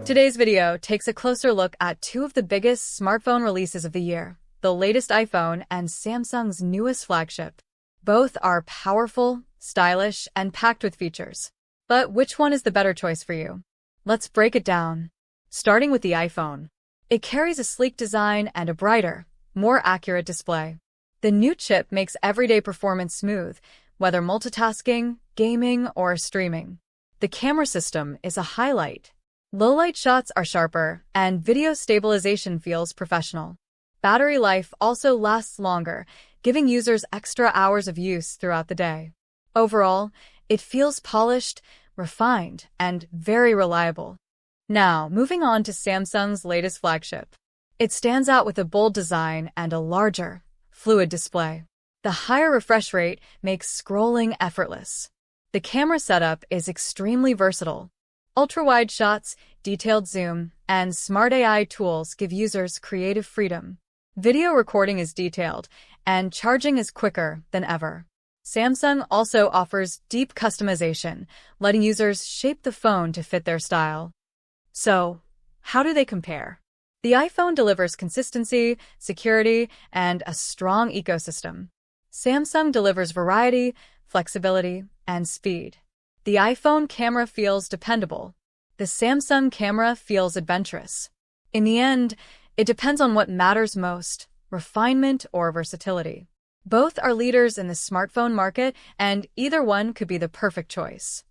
Today's video takes a closer look at two of the biggest smartphone releases of the year, the latest iPhone and Samsung's newest flagship. Both are powerful, stylish, and packed with features. But which one is the better choice for you? Let's break it down. Starting with the iPhone. It carries a sleek design and a brighter, more accurate display. The new chip makes everyday performance smooth, whether multitasking, gaming, or streaming. The camera system is a highlight. Low-light shots are sharper, and video stabilization feels professional. Battery life also lasts longer, giving users extra hours of use throughout the day. Overall, it feels polished, refined, and very reliable. Now, moving on to Samsung's latest flagship. It stands out with a bold design and a larger, fluid display. The higher refresh rate makes scrolling effortless. The camera setup is extremely versatile. Ultra-wide shots, detailed zoom, and smart AI tools give users creative freedom. Video recording is detailed, and charging is quicker than ever. Samsung also offers deep customization, letting users shape the phone to fit their style. So, how do they compare? The iPhone delivers consistency, security, and a strong ecosystem. Samsung delivers variety, flexibility, and speed. The iPhone camera feels dependable. The Samsung camera feels adventurous. In the end, it depends on what matters most, refinement or versatility. Both are leaders in the smartphone market, and either one could be the perfect choice.